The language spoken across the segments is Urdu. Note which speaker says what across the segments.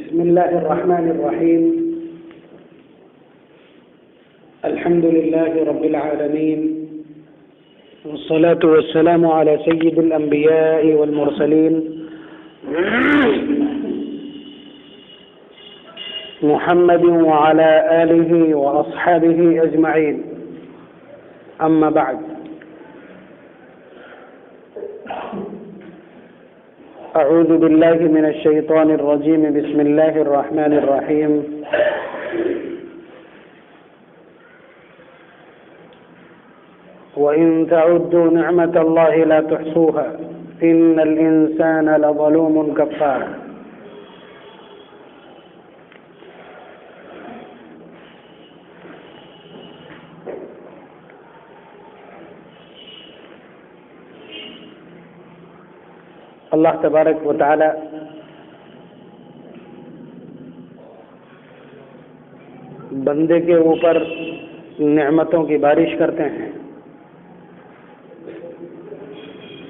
Speaker 1: بسم الله الرحمن الرحيم. الحمد لله رب العالمين، والصلاة والسلام على سيد الأنبياء والمرسلين محمد وعلى آله وأصحابه أجمعين. أما بعد، أعوذ بالله من الشيطان الرجيم. بسم الله الرحمن الرحيم. وإن تعدوا نعمة الله لا تحصوها إن الإنسان لظلوم كفار. اللہ تبارک و تعالی بندے کے اوپر نعمتوں کی بارش کرتے ہیں،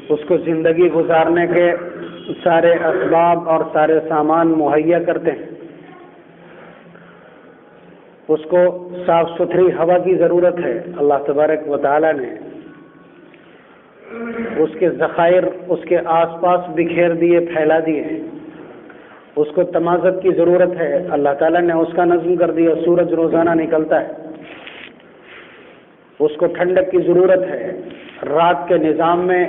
Speaker 1: اس کو زندگی گزارنے کے سارے اسباب اور سارے سامان مہیا کرتے ہیں، اس کو صاف ستھری ہوا کی ضرورت ہے. اللہ تبارک و تعالی نے اس کے ذخائر اس کے آس پاس بکھیر دیے، پھیلا دیے. اس کو تمازت کی ضرورت ہے، اللہ تعالیٰ نے اس کا نظم کر دیا. سورج روزانہ نکلتا ہے، اس کو ٹھنڈک کی ضرورت ہے. رات کے نظام میں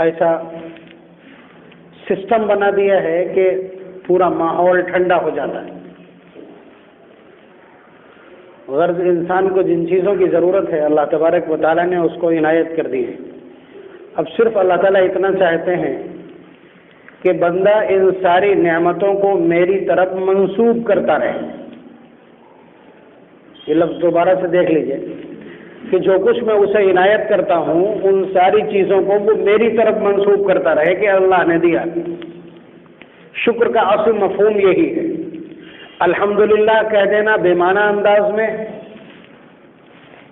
Speaker 1: ایسا سسٹم بنا دیا ہے کہ پورا ماحول ٹھنڈا ہو جاتا ہے. غرض انسان کو جن چیزوں کی ضرورت ہے اللہ تبارک و تعالیٰ نے اس کو عنایت کر دی ہے. اب صرف اللہ تعالیٰ اتنا چاہتے ہیں کہ بندہ ان ساری نعمتوں کو میری طرف منسوب کرتا رہے. یہ لفظ دوبارہ سے دیکھ لیجئے کہ جو کچھ میں اسے عنایت کرتا ہوں ان ساری چیزوں کو وہ میری طرف منسوب کرتا رہے کہ اللہ نے دیا. شکر کا اصل مفہوم یہی ہے. الحمدللہ کہہ دینا بے معنی انداز میں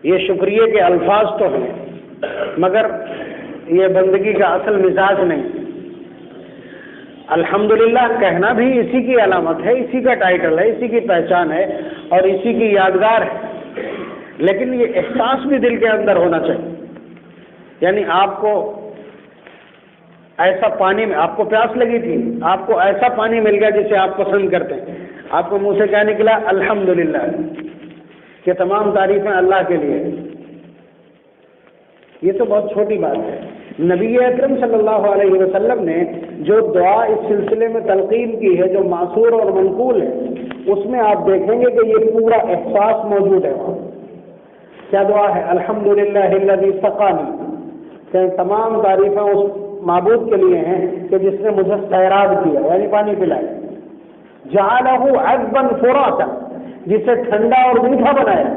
Speaker 1: یہ شکریہ کے الفاظ تو ہیں، مگر یہ بندگی کا اصل مزاج نہیں. الحمدللہ کہنا بھی اسی کی علامت ہے، اسی کا ٹائٹل ہے، اسی کی پہچان ہے اور اسی کی یادگار ہے. لیکن یہ احساس بھی دل کے اندر ہونا چاہیے. یعنی آپ کو ایسا پانی میں، آپ کو پیاس لگی تھی، آپ کو ایسا پانی مل گیا جسے آپ پسند کرتے ہیں، آپ کو منہ سے کیا نکلا؟ الحمدللہ. کہ تمام تعریفیں اللہ کے لیے. یہ تو بہت چھوٹی بات ہے. نبی اکرم صلی اللہ علیہ وسلم نے جو دعا اس سلسلے میں تلقین کی ہے، جو معصور اور منقول ہے، اس میں آپ دیکھیں گے کہ یہ پورا احساس موجود ہے. کیا دعا ہے؟ الحمدللہ الذی سقانی. کہ تمام تعریفیں اس معبود کے لیے ہیں کہ جس نے مجھے سیراب کیا، یعنی پانی پلایا. جعلہ عذبا فراتا، جسے ٹھنڈا اور میٹھا بنایا.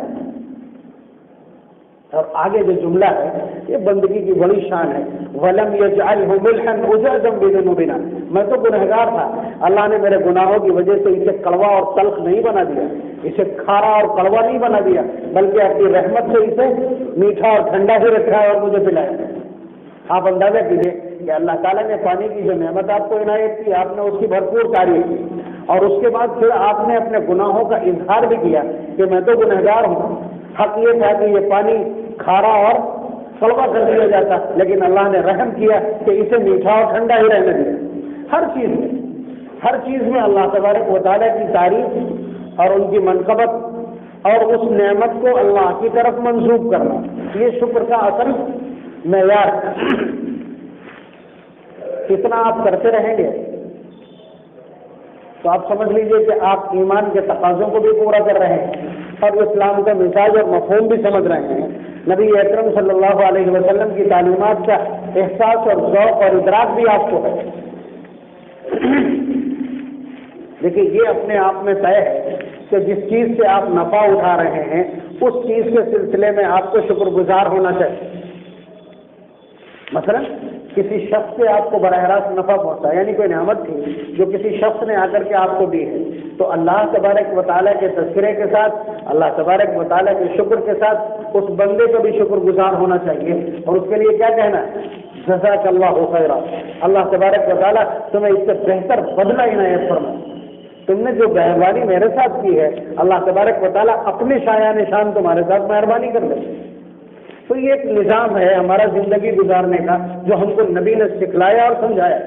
Speaker 1: اور آگے جو جملہ ہے یہ بندگی کی بڑی شان ہے. وَلَمْ يَجْعَلْهُ مِلْحًا أُجَاجًا بِذُنُوبِنَا. میں تو گنہگار تھا، اللہ نے میرے گناہوں کی وجہ سے اسے کڑوا اور تلخ نہیں بنا دیا، اسے کھارا اور کڑوا نہیں بنا دیا، بلکہ اپنی رحمت سے اسے میٹھا اور ٹھنڈا ہی رکھا ہے اور مجھے پلایا. آپ اندازہ کیجیے کہ اللہ تعالیٰ نے پانی کی جو نعمت آپ کو عنایت کی، آپ نے اس کی بھرپور تعریف کی، اور اس کے بعد پھر آپ نے اپنے گناہوں کا اظہار بھی کیا کہ میں تو گنہگار ہوں. حق یہ تھا کہ یہ پانی کھارا اور کڑوا کر دیا جاتا، لیکن اللہ نے رحم کیا کہ اسے میٹھا اور ٹھنڈا ہی رہنے دیا. ہر چیز میں اللہ تبارک و تعالیٰ کی تعریف اور ان کی منقبت اور اس نعمت کو اللہ کی طرف منسوب کرنا، یہ شکر کا اصل معیار. کتنا آپ کرتے رہیں گے تو آپ سمجھ لیجئے کہ آپ ایمان کے تقاضوں کو بھی پورا کر رہے ہیں اور اسلام کا مزاج اور مفہوم بھی سمجھ رہے ہیں. نبی اکرم صلی اللہ علیہ وسلم کی تعلیمات کا احساس اور ذوق اور ادراک بھی آپ کو ہے. دیکھیے یہ اپنے آپ میں طے ہے کہ جس چیز سے آپ نفع اٹھا رہے ہیں اس چیز کے سلسلے میں آپ کو شکر گزار ہونا چاہیے. مثلا کسی شخص سے آپ کو براہ راست نفع پہنچا، یعنی کوئی نعمت تھی جو کسی شخص نے آ کر کے آپ کو دی ہے، تو اللہ تبارک و تعالیٰ کے تذکرے کے ساتھ، اللہ تبارک و تعالیٰ کے شکر کے ساتھ اس بندے کو بھی شکر گزار ہونا چاہیے. اور اس کے لیے کیا کہنا ہے؟ جزاک اللہ خیرا، اللہ تبارک و تعالیٰ تمہیں اس سے بہتر بدلہ عنایت فرمائے۔ تم نے جو مہربانی میرے ساتھ کی ہے، اللہ تبارک و تعالیٰ اپنے شایان شان تمہارے ساتھ مہربانی کر دے۔ تو یہ ایک نظام ہے ہمارا زندگی گزارنے کا جو ہم کو نبی نے سکھلایا اور سمجھایا۔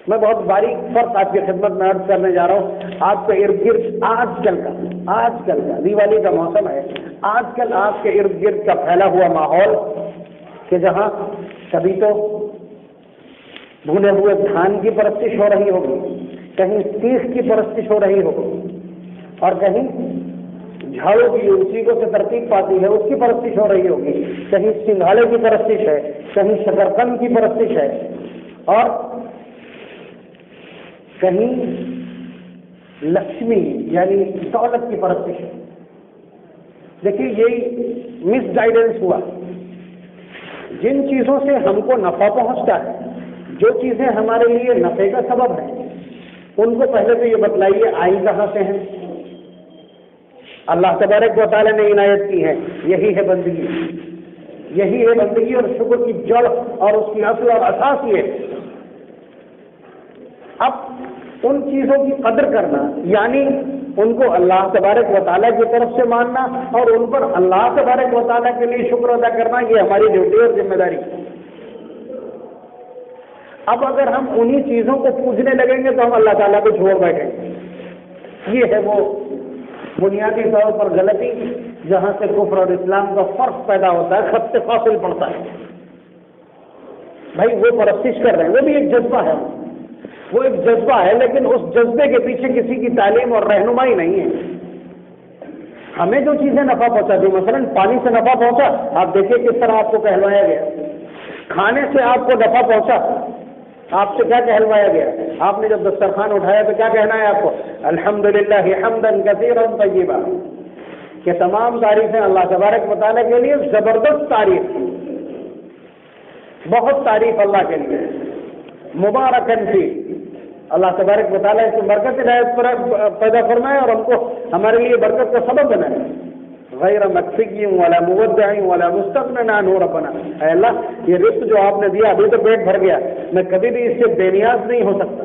Speaker 1: میں بہت باریک فرق آپ کی خدمت میں عرض کرنے جا رہا ہوں۔ آپ کے ارد گرد آج کل کا دیوالی کا موسم ہے، آج کل آپ کے ارد گرد کا پھیلا ہوا ماحول کہ جہاں کبھی تو بھنے ہوئے دھان کی پرستش ہو رہی ہوگی، کہیں سیخ کی پرستش ہو رہی ہوگی، اور کہیں جھاڑو کی اسی کو سے ترتیب پاتی ہے اس کی پرستش ہو رہی ہوگی، کہیں سنگھاڑے کی پرستش ہے، کہیں شکرقند کی پرستش ہے، اور کہیں لکشمی یعنی دولت کی پرستش ہے۔ دیکھیے یہی مس گائیڈنس ہوا۔ جن چیزوں سے ہم کو نفع پہنچتا ہے، جو چیزیں ہمارے لیے نفع کا سبب ہیں، ان کو پہلے تو یہ بتلائیے آئی کہاں سے ہیں۔ اللہ تبارک و تعالیٰ نے عنایت کی ہے، یہی ہے بندگی، یہی ہے بندگی اور شکر کی جڑ اور اس کی اصل اور اساس یہ ہے۔ اب ان چیزوں کی قدر کرنا یعنی ان کو اللہ تبارک و تعالیٰ کی طرف سے ماننا اور ان پر اللہ تبارک و تعالیٰ کے لیے شکر ادا کرنا، یہ ہماری ڈیوٹی اور ذمہ داری۔ اب اگر ہم انہی چیزوں کو پوجنے لگیں گے تو ہم اللہ تعالیٰ کو چھوڑ بیٹھیں گے۔ یہ ہے وہ بنیادی طور پر غلطی جہاں سے کفر اور اسلام کا فرق پیدا ہوتا ہے، خط سے فاصل پڑتا ہے۔ بھائی وہ پرستش کر رہے ہیں، وہ بھی ایک جذبہ ہے، وہ ایک جذبہ ہے، لیکن اس جذبے کے پیچھے کسی کی تعلیم اور رہنمائی نہیں ہے۔ ہمیں جو چیزیں نفع پہنچاتی، مثلا پانی سے نفع پہنچا، آپ دیکھیے کس طرح آپ کو کہلوایا گیا۔ کھانے سے آپ کو نفع پہنچا، آپ سے کیا کہلوایا گیا؟ آپ نے جب دسترخوان اٹھایا تو کیا کہنا ہے آپ کو؟ الحمدللہ حمدا کثیرا طیبا، کہ تمام تعریفیں اللہ تبارک و تعالیٰ کے لیے، زبردست تعریف، بہت تعریف اللہ کے لیے، مبارکن فی، اللہ تبارک و تعالیٰ اس برکت ہدایت پیدا فرمائے اور ہم کو ہمارے لیے برکت کا سبب بنائے۔ غیر مکفی ولا مودع ولا مستغنی عنہ ربنا، اے اللہ یہ رزق جو آپ نے دیا ابھی تو پیٹ بھر گیا، میں کبھی بھی اس سے بے نیاز نہیں ہو سکتا،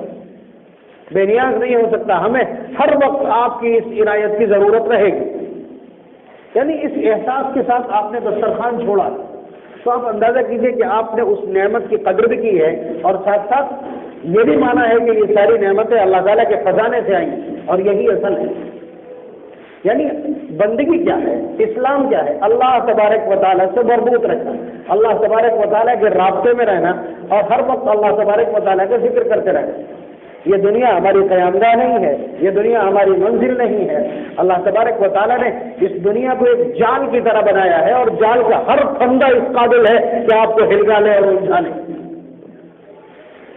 Speaker 1: بے نیاز نہیں ہو سکتا، ہمیں ہر وقت آپ کی اس عنایت کی ضرورت رہے گی۔ یعنی اس احساس کے ساتھ آپ نے دسترخوان چھوڑا تو آپ اندازہ کیجئے کہ آپ نے اس نعمت کی قدر بھی کی ہے، اور ساتھ ساتھ یہ بھی مانا ہے کہ یہ ساری نعمتیں اللہ تعالیٰ کے خزانے سے آئیں، اور یہی اصل ہے۔ یعنی بندگی کیا ہے، اسلام کیا ہے؟ اللہ تبارک و تعالیٰ سے مربوط رہنا، اللہ تبارک و تعالیٰ کے رابطے میں رہنا، اور ہر وقت اللہ تبارک و تعالیٰ کا ذکر کرتے رہنا۔ یہ دنیا ہماری قیامگاہ نہیں ہے، یہ دنیا ہماری منزل نہیں ہے۔ اللہ تبارک و تعالیٰ نے اس دنیا کو ایک جال کی طرح بنایا ہے، اور جال کا ہر پھندا اس قابل ہے کہ آپ کو ہلگا لے اور الجھا لے۔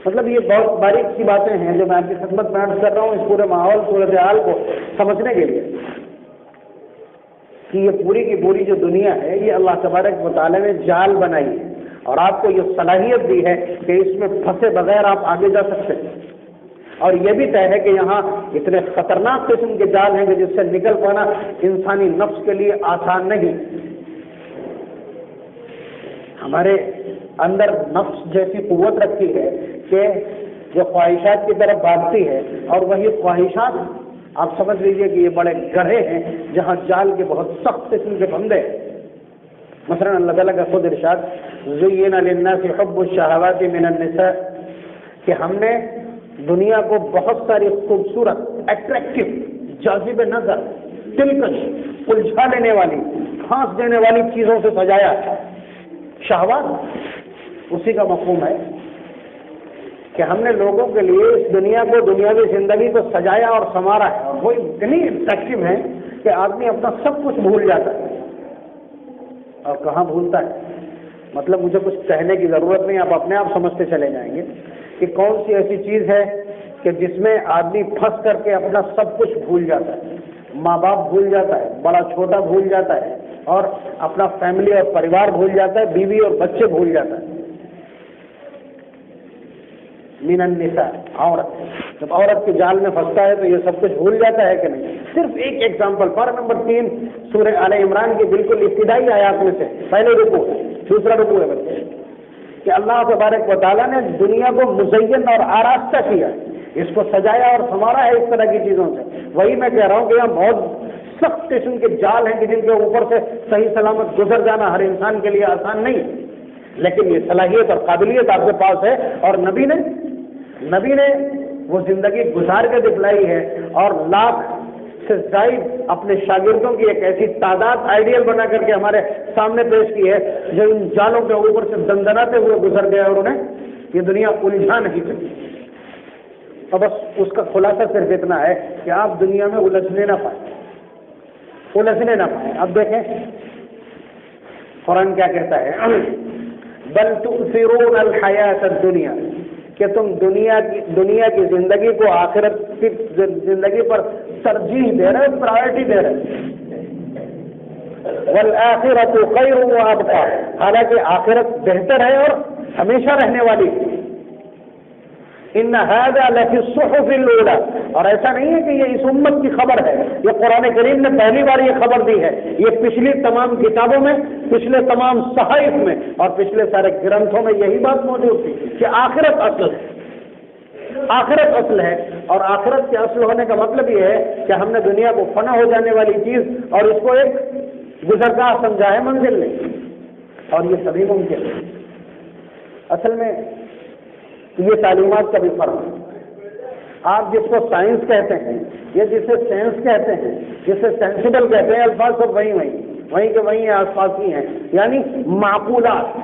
Speaker 1: مطلب یہ بہت باریک سی باتیں ہیں جو میں آپ کی خدمت میں عرض کر رہا ہوں اس پورے ماحول صورتحال کو سمجھنے کے لیے، کہ یہ پوری کی پوری جو دنیا ہے یہ اللہ تبارک و تعالیٰ نے جال بنائی ہے، اور آپ کو یہ صلاحیت دی ہے کہ اس میں پھنسے بغیر آپ آگے جا سکتے ہیں۔ اور یہ بھی طے ہے کہ یہاں اتنے خطرناک قسم کے جال ہیں کہ جس سے نکل پانا انسانی نفس کے لیے آسان نہیں۔ ہمارے اندر نفس جیسی قوت رکھی ہے کہ جو خواہشات کی طرف بھاگتی ہے، اور وہی خواہشات آپ سمجھ لیجئے کہ یہ بڑے گڑھے ہیں جہاں جال کے بہت سخت قسم کے بندے ہیں۔ مثلا اللہ تعالیٰ کا خود ارشاد زین للناس حب الشہوات من النساء، کہ ہم نے دنیا کو بہت ساری خوبصورت، اٹریکٹیو، جاذب نظر، دلکش، الجھا لینے والی، پھانس دینے والی چیزوں سے سجایا ہے۔ شہوات اسی کا مفہوم ہے کہ ہم نے لوگوں کے لیے اس دنیا کو، دنیاوی زندگی کو سجایا اور سنوارا ہے، اور وہ اتنی اٹریکٹیو ہے کہ آدمی اپنا سب کچھ بھول جاتا ہے۔ اور کہاں بھولتا ہے؟ مطلب مجھے کچھ کہنے کی ضرورت نہیں، آپ اپنے آپ سمجھتے چلے جائیں گے کہ کون سی ایسی چیز ہے کہ جس میں آدمی پھنس کر کے اپنا سب کچھ بھول جاتا ہے، ماں باپ بھول جاتا ہے، بڑا چھوٹا بھول جاتا ہے، اور اپنا فیملی اور پریوار بھول جاتا ہے، بیوی اور بچے بھول جاتا ہے۔ من النساء، عورت، جب عورت کے جال میں پھنستا ہے تو یہ سب کچھ بھول جاتا ہے کہ نہیں؟ صرف ایک ایگزامپل، پارہ نمبر 3 سورہ آل عمران کی بالکل ابتدائی آیات میں سے، پہلے رکوع، دوسرا رکوع ہے بچے، کہ اللہ تبارک و تعالیٰ نے دنیا کو مزین اور آراستہ کیا، اس کو سجایا اور سنوارا ہے اس طرح کی چیزوں سے. وہی میں کہہ رہا ہوں کہ یہاں بہت سخت قسم کے جال ہیں کہ جن کے اوپر سے صحیح سلامت گزر جانا ہر انسان کے لیے آسان نہیں، لیکن یہ صلاحیت اور قابلیت آپ کے پاس ہے. اور نبی نے وہ زندگی گزار کے دکھلائی ہے، اور لاکھ سے زائد اپنے شاگردوں کی ایک ایسی تعداد آئیڈیل بنا کر کے ہمارے سامنے پیش کی ہے جو ان جالوں کے اوپر سے دندناتے ہوئے گزر گیا اور انہیں یہ دنیا الجھا نہیں سکی. تو بس اس کا خلاصہ صرف اتنا ہے کہ آپ دنیا میں الجھنے نہ پائیں. اب دیکھیں قرآن کیا کہتا ہے، بل تؤثرون الحیات الدنیا، کہ تم دنیا کی زندگی کو آخرت کی زندگی پر ترجیح دے رہے، پرائرٹی دے رہے. والآخرۃ خیر وابقیٰ، حالانکہ آخرت بہتر ہے اور ہمیشہ رہنے والی. ان ھذا لفی الصحف الاولی، اور ایسا نہیں ہے کہ یہ اس امت کی خبر ہے، یہ قرآن کریم نے پہلی بار یہ خبر دی ہے. یہ پچھلی تمام کتابوں میں، پچھلے تمام صحائف میں اور پچھلے سارے گرنتھوں میں یہی بات موجود تھی کہ آخرت اصل ہے. آخرت اصل ہے، اور آخرت کے اصل ہونے کا مطلب یہ ہے کہ ہم نے دنیا کو فنا ہو جانے والی چیز اور اس کو ایک گزرگاہ سمجھا ہے، منزل نہیں. اور یہ سبھی ممکن ہے. اصل میں یہ تعلیمات کا بھی فرق ہے. آپ جس کو سائنس کہتے ہیں یا جسے سینس کہتے ہیں، جسے سینسیبل کہتے ہیں، الفاظ سب وہیں کے وہیں آس پاس ہی ہیں، یعنی معقولات.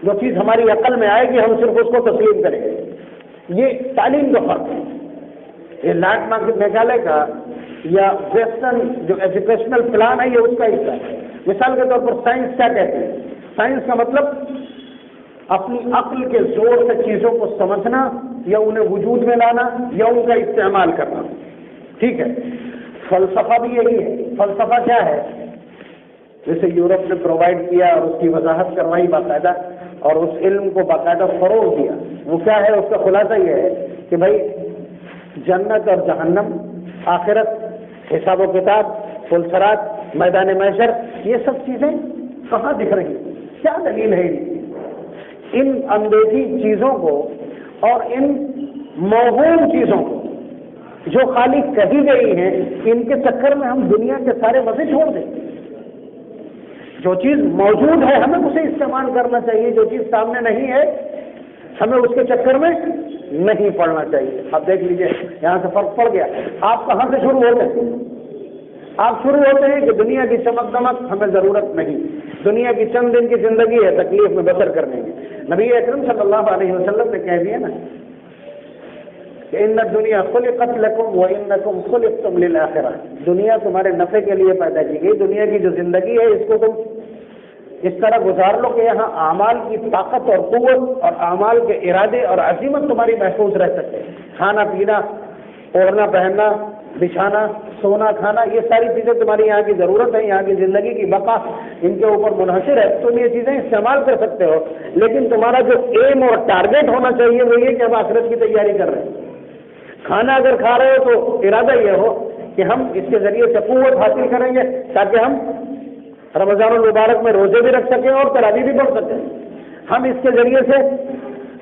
Speaker 1: جو چیز ہماری عقل میں آئے گی ہم صرف اس کو تسلیم کریں گے. یہ تعلیم کا فرق ہے. یہ لاٹ میگھالیہ کا یا ویسٹرن جو ایجوکیشنل پلان ہے یہ اس کا حصہ ہے. مثال کے طور پر سائنس کیا کہتے ہیں؟ سائنس کا مطلب اپنی عقل کے زور سے چیزوں کو سمجھنا یا انہیں وجود میں لانا یا ان کا استعمال کرنا. ٹھیک ہے. فلسفہ بھی یہی ہے. فلسفہ کیا ہے؟ جیسے یورپ نے پرووائڈ کیا اور اس کی وضاحت کروائی باقاعدہ اور اس علم کو باقاعدہ فروغ دیا. وہ کیا ہے؟ اس کا خلاصہ یہ ہے کہ بھائی جنت اور جہنم، آخرت، حساب و کتاب، فلسرات، میدان محشر، یہ سب چیزیں کہاں دکھ رہی ہیں؟ کیا دلیل ہے ان اندیکھی چیزوں کو اور ان موہوم چیزوں کو جو خالی کہی گئی ہیں، ان کے چکر میں ہم دنیا کے سارے مزے چھوڑ دیں. جو چیز موجود ہے ہمیں اسے استعمال کرنا چاہیے، جو چیز سامنے نہیں ہے ہمیں اس کے چکر میں نہیں پڑنا چاہیے. اب دیکھ لیجئے یہاں سے فرق پڑ گیا. آپ کہاں سے شروع ہوتے ہیں؟ آپ شروع ہوتے ہیں کہ دنیا کی چمک دمک ہمیں ضرورت نہیں، دنیا کی چند دن کی زندگی ہے، تکلیف میں بسر کرنے کی. نبی اکرم صلی اللہ علیہ وسلم نے کہہ دیا نا کہ ان الدنیا خلقت لکم وانکم خلقتم للآخرہ، دنیا تمہارے نفع کے لیے پیدا کی گئی. دنیا کی جو زندگی ہے اس کو تم اس طرح گزار لو کہ یہاں اعمال کی طاقت اور قوت اور اعمال کے ارادے اور عزیمت تمہاری محفوظ رہ سکے. کھانا پینا، اوڑھنا پہننا، بچھانا، سونا کھانا، یہ ساری چیزیں تمہاری یہاں کی ضرورت ہے، یہاں کی زندگی کی بقا ان کے اوپر منحصر ہے. تم یہ چیزیں استعمال کر سکتے ہو، لیکن تمہارا جو ایم اور ٹارگیٹ ہونا چاہیے وہ یہ کہ ہم آخرت کی تیاری کر رہے ہیں. کھانا اگر کھا رہے ہو تو ارادہ یہ ہو کہ ہم اس کے ذریعے سے قوت حاصل کریں گے تاکہ ہم رمضان المبارک میں روزے بھی رکھ سکیں اور تراویح بھی پڑھ سکیں. ہم اس کے ذریعے سے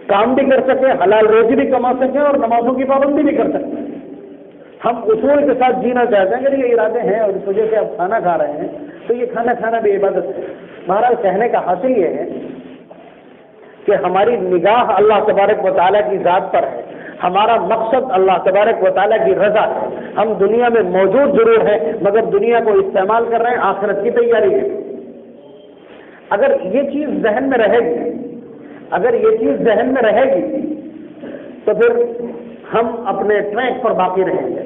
Speaker 1: کام بھی کر سکیں، حلال روزی بھی کما سکیں اور نمازوں کی پابندی بھی کر سکیں. ہم اصول کے ساتھ جینا چاہتے ہیں. اگر یہ ارادے ہیں اور اس وجہ سے آپ کھانا کھا رہے ہیں تو یہ کھانا کھانا بھی عبادت ہے. بہرحال کہنے کا حاصل یہ ہے کہ ہماری نگاہ اللہ تبارک و تعالیٰ کی ذات پر ہے، ہمارا مقصد اللہ تبارک و تعالیٰ کی رضا ہے. ہم دنیا میں موجود ضرور ہیں مگر دنیا کو استعمال کر رہے ہیں آخرت کی تیاری میں. اگر یہ چیز ذہن میں رہے گی تو پھر ہم اپنے ٹریک پر باقی رہیں گے،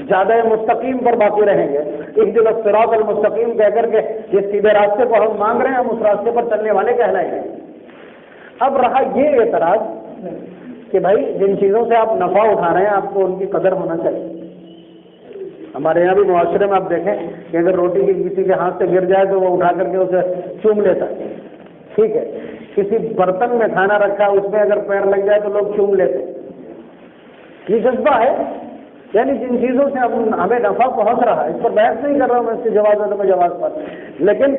Speaker 1: زیادہ مستقیم پر باقی رہیں گے. اہدنا الصراط المستقیم کہہ کر کے جس سیدھے راستے کو ہم مانگ رہے ہیں ہم اس راستے پر چلنے والے کہلائیں گے. اب رہا یہ اعتراض کہ بھائی جن چیزوں سے آپ نفع اٹھا رہے ہیں آپ کو ان کی قدر ہونا چاہیے. ہمارے یہاں بھی معاشرے میں آپ دیکھیں کہ اگر روٹی کسی کے ہاتھ سے گر جائے تو وہ اٹھا کر کے اسے چوم لیتا ہے. ٹھیک ہے. کسی برتن میں کھانا رکھا اس میں اگر پیر لگ جائے تو لوگ چوم لیتے. یہ جذبہ ہے، یعنی جن چیزوں سے ہمیں نفع پہنچ رہا ہے اس پر بحث نہیں کر رہا ہوں میں، اس کے جواز میں جواز پر، لیکن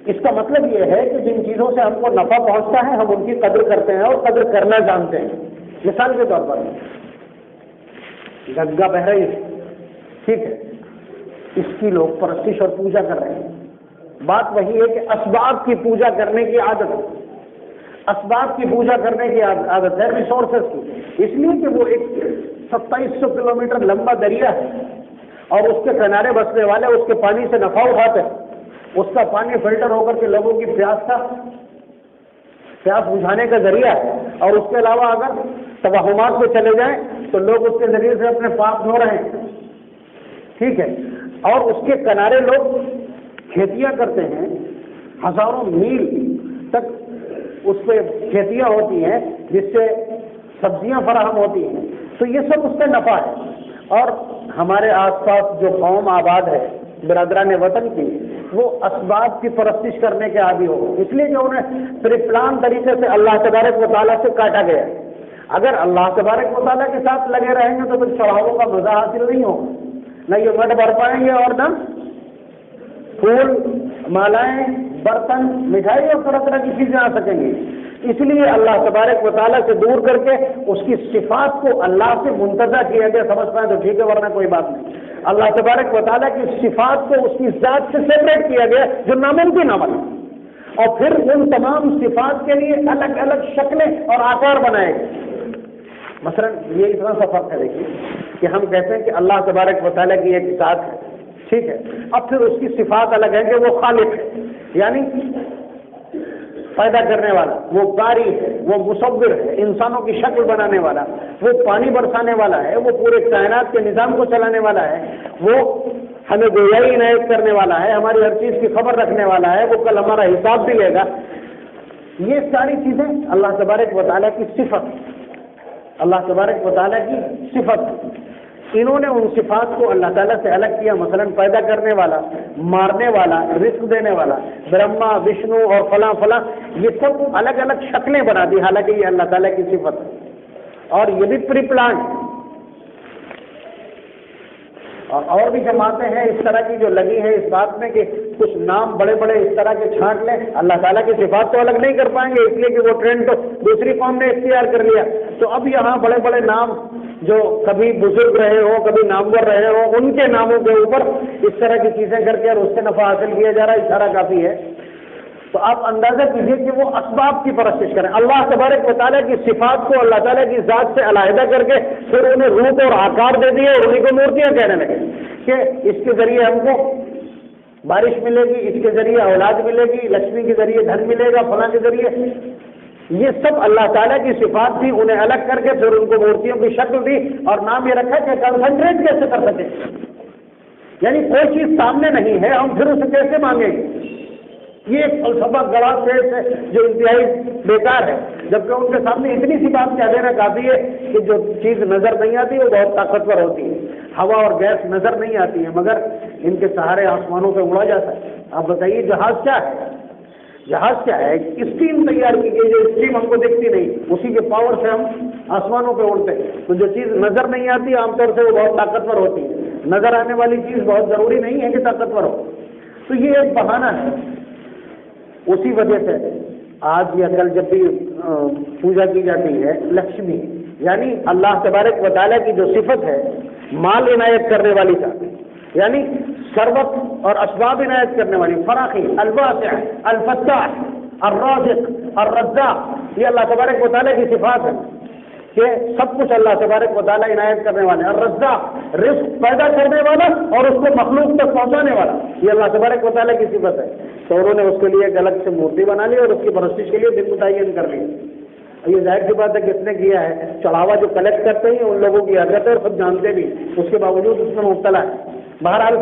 Speaker 1: اس کا مطلب یہ ہے کہ جن چیزوں سے ہم کو نفع پہنچتا ہے ہم ان کی قدر کرتے ہیں اور قدر کرنا جانتے ہیں. مثال کے طور پر گنگا بہ رہی ہے، ٹھیک ہے، اس کی لوگ پرستش اور پوجا کر رہے ہیں. بات وہی ہے کہ اسباب کی پوجا کرنے کی عادت ہے، اسباب کی پوجا کرنے کی عادت ہے، ریسورسز کی. اس لیے کہ وہ ایک 2700 کلومیٹر لمبا دریا ہے اور اس کے کنارے بسنے والے اس کے پانی سے نفع اٹھاتے ہیں. اس کا پانی فلٹر ہو کر کے لوگوں کی پیاس بجھانے کا ذریعہ ہے. اور اس کے علاوہ اگر توہمات پہ چلے جائیں تو لوگ اس کے ذریعے سے اپنے پاپ دھو رہے ہیں، ٹھیک ہے. اور اس کے کنارے لوگ کھیتیاں کرتے ہیں، ہزاروں میل تک اس پہ کھیتیاں ہوتی ہیں جس سے سبزیاں فراہم ہوتی ہیں. تو یہ سب اس کا نفع ہے. اور ہمارے آس پاس جو قوم آباد ہے برادران وطن کی، وہ اسباب کی پرستش کرنے کے عادی ہو، اس لیے کہ انہیں پری پلان طریقے سے اللہ تبارک و تعالیٰ سے کاٹا گیا. اگر اللہ تبارک و تعالیٰ کے ساتھ لگے رہیں گے تو پھر چڑھاووں کا مزہ حاصل نہیں ہوگا، نہ یہ مٹ بھر پائیں گے اور نہ پھول مالائیں برتن مٹھائی اور طرح طرح کی چیزیں آ سکیں گی. اس لیے اللہ تبارک و تعالیٰ سے دور کر کے اس کی صفات کو اللہ سے منتزع کیا گیا. سمجھ پائیں تو ٹھیک ہے، ورنہ کوئی بات نہیں. اللہ تبارک و تعالیٰ کی صفات کو اس کی ذات سے سیپریٹ کیا گیا جو ناممکن عمل ہے. اور پھر ان تمام صفات کے لیے الگ الگ شکلیں اور آکار بنائے گئے. مثلا یہ اتنا سا فرق ہے دیکھیے کہ ہم کہتے ہیں کہ اللہ تبارک و تعالیٰ کی ایک ذات ہے، ٹھیک ہے. اب پھر اس کی صفات الگ ہے کہ وہ خالق ہے، یعنی پیدا کرنے والا، وہ قاری ہے، وہ مصور ہے، انسانوں کی شکل بنانے والا، وہ پانی برسانے والا ہے، وہ پورے کائنات کے نظام کو چلانے والا ہے، وہ ہمیں گویائی عنایت کرنے والا ہے، ہماری ہر چیز کی خبر رکھنے والا ہے، وہ کل ہمارا حساب بھی لے گا. یہ ساری چیزیں اللہ تبارک و تعالیٰ کی صفت، اللہ تبارک و تعالیٰ کی صفت. انہوں نے ان صفات کو اللہ تعالیٰ سے الگ کیا. مثلا پیدا کرنے والا، مارنے والا، رزق دینے والا، برہما، وشنو اور فلاں فلاں، یہ سب الگ الگ شکلیں بنا دی، حالانکہ یہ اللہ تعالیٰ کی صفت ہے. اور یہ بھی پری پلان. اور بھی جماعتیں ہیں اس طرح کی جو لگی ہیں اس بات میں کہ کچھ نام بڑے بڑے اس طرح کے چھانٹ لیں. اللہ تعالیٰ کی صفات تو الگ نہیں کر پائیں گے، اس لیے کہ وہ ٹرینڈ تو دوسری قوم نے اختیار کر لیا. تو اب یہاں بڑے بڑے نام جو کبھی بزرگ رہے ہو، کبھی نامور رہے ہو، ان کے ناموں کے اوپر اس طرح کی چیزیں کر کے اور اس سے نفع حاصل کیا جا رہا ہے. اشارہ کافی ہے. تو آپ اندازہ کیجیے کہ وہ اسباب کی پرستش کریں. اللہ تبارک و تعالیٰ کی صفات کو اللہ تعالیٰ کی ذات سے علیحدہ کر کے پھر انہیں روپ اور آکار دے دیے اور انہیں کو مورتیاں کہنے لگے کہ اس کے ذریعے ہم کو بارش ملے گی، اس کے ذریعے اولاد ملے گی، لکشمی کے ذریعے دھن ملے گا، فلاں کے ذریعے. یہ سب اللہ تعالیٰ کی صفات تھی، انہیں الگ کر کے پھر ان کو مورتیوں کی شکل دی اور نام یہ رکھا کہ کنسنٹریٹ کیسے کر سکیں. یعنی کوئی چیز سامنے نہیں ہے، ہم پھر اسے کیسے مانگیں گے. یہ ایک فلسفہ گڑا پیش ہے جو انتہائی بیکار ہے، جبکہ ان کے سامنے اتنی سی بات کہہ دینا کافی ہے کہ جو چیز نظر نہیں آتی وہ بہت طاقتور ہوتی ہے. ہوا اور گیس نظر نہیں آتی ہے مگر ان کے سہارے آسمانوں پہ اڑا جاتا ہے. آپ بتائیے جہاز کیا ہے؟ جہاز کیا ہے؟ اسٹیم تیار کی گئی، جو اسٹیم ہم کو دیکھتی نہیں، اسی کے پاور سے ہم آسمانوں پہ اڑتے ہیں. تو جو چیز نظر نہیں آتی عام طور سے وہ بہت طاقتور ہوتی ہے. نظر آنے والی چیز بہت ضروری نہیں ہے کہ طاقتور ہو. تو یہ ایک بہانہ ہے. اسی وجہ سے آج یا کل جب بھی پوجا کی جاتی ہے لکشمی، یعنی اللہ تبارک و تعالیٰ کی جو صفت ہے مال عنایت کرنے والی کا، یعنی ثروت اور اسباب عنایت کرنے والی، فراخی، الواسع، الفتاح، الرازق، الرزاق، یہ اللہ تبارک و تعالیٰ کی صفات ہے کہ سب کچھ اللہ تبارک و تعالیٰ عنایت کرنے والے. الرزاق، رزق پیدا کرنے والا اور اس کو مخلوق تک پہنچانے والا، یہ اللہ تبارک و تعالیٰ کی صفت ہے. تو انہوں نے اس کے لیے ایک الگ سے مورتی بنا لی اور اس کی پرستش کے لیے دن متعین کر لی. یہ ظاہر سی بات ہے کس نے کیا ہے؟ چڑھاوا جو کلیکٹ کرتے ہیں ان لوگوں کی حرکت ہے اور خود جانتے بھی، اس کے باوجود اس میں مبتلا ہے. بہرحال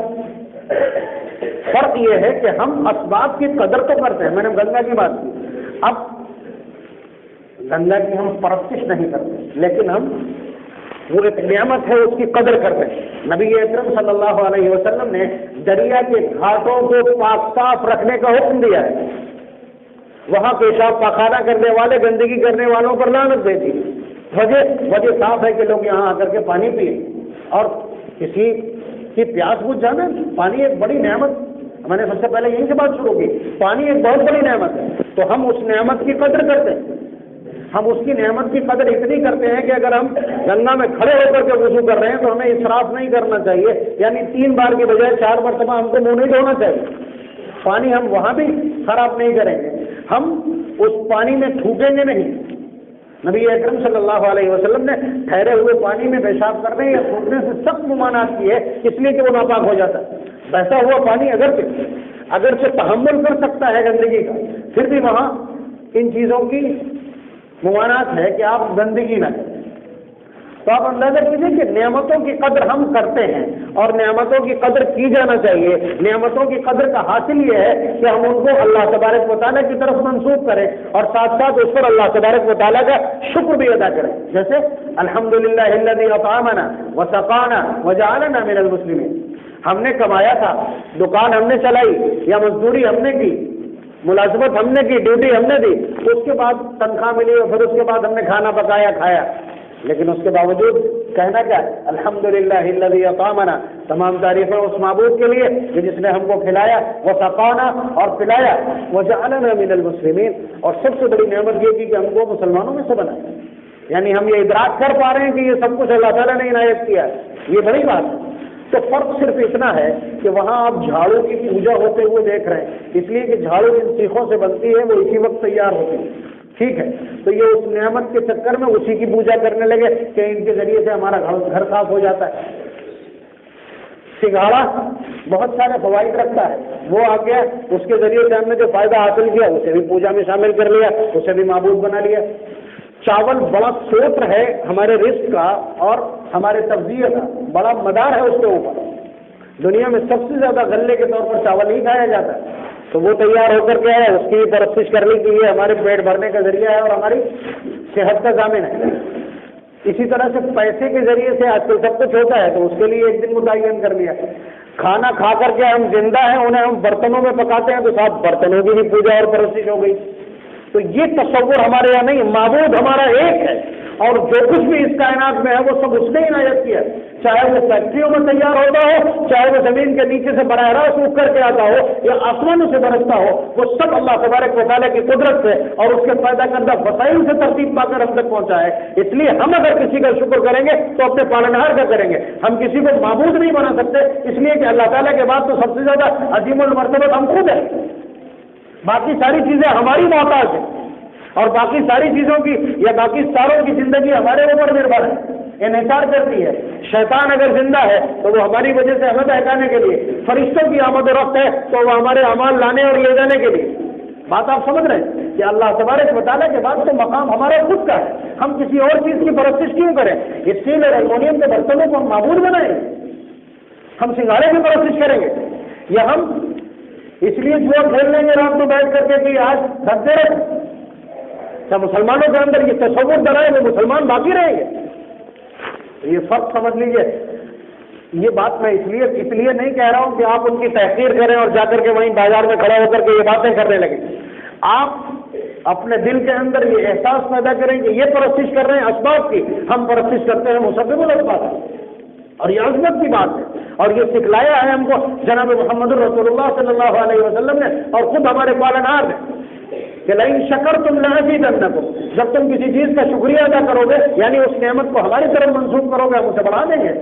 Speaker 1: فرق یہ ہے کہ ہم اسباب کی قدر تو کرتے ہیں. میں نے گنگا کی بات کی، اب گنگا کی ہم پرستش نہیں کرتے لیکن ہم وہ ایک نعمت ہے اس کی قدر کرتے ہیں. نبی اکرم صلی اللہ علیہ وسلم نے دریا کے گھاٹوں کو پاک صاف رکھنے کا حکم دیا ہے. وہاں پیشاب پاخانہ کرنے والے، گندگی کرنے والوں پر لعنت دے دی. وجہ صاف ہے کہ لوگ یہاں آ کر کے پانی پیے اور کسی کی پیاس بجھ جانا. پانی ایک بڑی نعمت میں نے سب سے پہلے یہیں سے بات شروع کی. پانی ایک بہت بڑی نعمت ہے, تو ہم اس نعمت کی قدر کرتے ہیں. ہم اس کی نعمت کی قدر اتنی کرتے ہیں کہ اگر ہم گنگا میں کھڑے ہو کر کے وضو کر رہے ہیں تو ہمیں اسراف نہیں کرنا چاہیے, یعنی 3 بار کے بجائے 4 مرتبہ ہم کو منہ نہیں دھونا چاہیے. پانی ہم وہاں بھی خراب نہیں کریں گے, ہم اس پانی میں تھوکیں گے نہیں. نبی اکرم صلی اللہ علیہ وسلم نے ٹھہرے ہوئے پانی میں پیشاب کرنے یا تھوکنے سے سخت ممانعت کی ہے, اس لیے کہ وہ ناپاک ہو جاتا ہے. بہتا ہوا پانی اگرچہ تحمل کر سکتا ہے گندگی کا, پھر بھی وہاں ان چیزوں کی ممانعت ہے کہ آپ گندگی نہ کریں. تو آپ اندازہ کیجیے کہ نعمتوں کی قدر ہم کرتے ہیں, اور نعمتوں کی قدر کی جانا چاہیے. نعمتوں کی قدر کا حاصل یہ ہے کہ ہم ان کو اللہ تبارک و تعالیٰ کی طرف منسوخ کریں, اور ساتھ ساتھ اس پر اللہ تبارک و تعالیٰ کا شکر بھی ادا کریں. جیسے الحمدللہ الذی اطعمنا وسقانا وجعلنا من المسلمین. ہم نے کمایا تھا, دکان ہم نے چلائی یا مزدوری ہم نے کی, ملازمت ہم نے کی, ڈیوٹی ہم نے دی, اس کے بعد تنخواہ ملی اور پھر اس کے بعد ہم نے کھانا پکایا کھایا, لیکن اس کے باوجود کہنا کیا, الحمدللہ الذی اطعمنا. تمام تعریفیں اس معبود کے لیے کہ جس نے ہم کو کھلایا, وسقانا اور پلایا, وجعلنا من المسلمین. اور سب سے بڑی نعمت یہ کی کہ ہم کو مسلمانوں میں سے بنایا. یعنی ہم یہ ادراک کر پا رہے ہیں کہ یہ سب کچھ اللہ تعالیٰ نے عنایت کیا ہے, یہ بڑی بات ہے. تو فرق صرف اتنا ہے کہ وہاں آپ جھاڑو کی پوجا ہوتے ہوئے دیکھ رہے ہیں, اس لیے کہ جھاڑو جن سیخوں سے بنتی ہے وہ اسی وقت تیار ہوتی ہے, ٹھیک ہے. تو یہ اس نعمت کے چکر میں اسی کی پوجا کرنے لگے کہ ان کے ذریعے سے ہمارا گھر صاف ہو جاتا ہے. سنگھاڑا بہت سارے فوائد رکھتا ہے, وہ آ گیا, اس کے ذریعے سے ہم نے جو فائدہ حاصل کیا اسے بھی پوجا میں شامل کر لیا, اسے بھی معبود بنا لیا. چاول بڑا سوتر ہے ہمارے رزق کا اور ہمارے تغذیہ کا, بڑا مدار ہے اس کے اوپر. دنیا میں سب سے زیادہ غلے کے طور پر چاول ہی کھایا جاتا ہے, تو وہ تیار ہو کر کے آیا, اس کی پرستش کرنے کے لیے ہمارے پیٹ بھرنے کا ذریعہ ہے اور ہماری صحت کا ضامن ہے. اسی طرح سے پیسے کے ذریعے سے آج کل سب کچھ ہوتا ہے, تو اس کے لیے ایک دن متعین کر لیا. کھانا کھا کر کے ہم زندہ ہیں, انہیں ہم برتنوں میں پکاتے ہیں, تو صاحب برتنوں کی بھی پوجا اور پرستش ہو گئی. تو یہ تصور ہمارے یہاں نہیں, معبود ہمارا ایک ہے, اور جو کچھ بھی اس کائنات میں ہے وہ سب اس نے عنایت کیا, چاہے وہ فیکٹریوں میں تیار ہوتا ہو, چاہے وہ زمین کے نیچے سے براہ راست اٹھ کر کے آتا ہو یا آسمانوں سے برستا ہو, وہ سب اللہ تبارک و تعالیٰ کی قدرت سے اور اس کے پیدا کردہ وسائل سے ترتیب پا کر ہم تک پہنچا ہے. اس لیے ہم اگر کسی کا شکر کریں گے تو اپنے پالنہار کا کریں گے. ہم کسی کو معبود نہیں بنا سکتے, اس لیے کہ اللہ تعالیٰ کے بعد تو سب سے زیادہ عظیم المرتبہ ہم خود ہیں. باقی ساری چیزیں ہماری محتاج ہیں, اور باقی ساری چیزوں کی یا باقی ساروں کی زندگی ہمارے اوپر نربھر ہے, انحصار کرتی ہے. شیطان اگر زندہ ہے تو وہ ہماری وجہ سے ہمیں بہکانے کے لیے, فرشتوں کی آمد و رفت ہے تو وہ ہمارے اعمال لانے اور لے جانے کے لیے. بات آپ سمجھ رہے ہیں کہ اللہ تبارک و تعالیٰ کے بعد تو مقام ہمارا خود کا ہے. ہم کسی اور چیز کی پرستش کیوں کریں؟ اسٹیل اور ایلومینیم کے برتنوں کو ہم معبود بنائیں گے, ہم سنگھاڑے کی پرستش کریں گے, یا ہم اس لیے جوا کھیل لیں گے رات کو بیٹھ کر کے کہ آج دھکتے رہے. کیا مسلمانوں کے اندر یہ تصور بنائے وہ مسلمان باقی رہیں گے؟ یہ فرق سمجھ لیجئے. یہ بات میں اس لیے نہیں کہہ رہا ہوں کہ آپ ان کی تحقیر کریں اور جا کر کے وہیں بازار میں کھڑے ہو کر کے یہ باتیں کرنے لگیں. آپ اپنے دل کے اندر یہ احساس پیدا کریں کہ یہ پرستش کر رہے ہیں اسباب کی, ہم پرستش کرتے ہیں مسبب الاسباب, اور یہ عظمت کی بات ہے. اور یہ سکھلایا ہے ہم کو جناب محمد رسول اللہ صلی اللہ علیہ وسلم نے اور خود ہمارے پالنہار نے کہ لئن شکرتم لازیدنکم, جب تم کسی چیز کا شکریہ ادا کرو گے یعنی اس نعمت کو ہماری طرف منسوخ کرو گے, ہم اسے بڑھا دیں گے,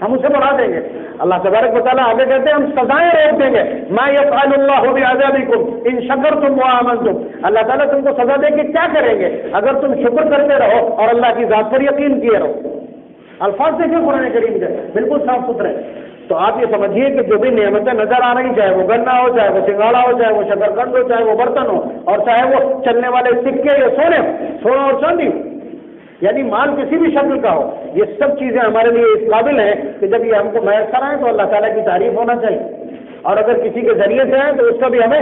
Speaker 1: ہم اسے بڑھا دیں گے. اللہ تبارک و تعالیٰ آگے کہتے ہیں ہم سزائیں روک دیں گے. ما یفعل اللہ بعذابکم ان شکرتم وآمنتم, اللہ تعالیٰ تم کو سزا دے کے کیا کریں گے اگر تم شکر کرتے رہو اور اللہ کی ذات پر یقین کیے رہو. الفاظ دیکھیں قرآن کریم کے بالکل صاف ستھرے. تو آپ یہ سمجھیے کہ جو بھی نعمتیں نظر آ رہی, چاہے وہ گنا ہو, چاہے وہ سنگھاڑا ہو, چاہے وہ شکرقند ہو, چاہے وہ برتن ہو, اور چاہے وہ چلنے والے سکے یا سونے ہو, سونا اور چاندی ہو, یعنی مال کسی بھی شکل کا ہو, یہ سب چیزیں ہمارے لیے اس قابل ہیں کہ جب یہ ہم کو میسر آئیں تو اللہ تعالیٰ کی تعریف ہونا چاہیے, اور اگر کسی کے ذریعے سے آئیں تو اس کا بھی ہمیں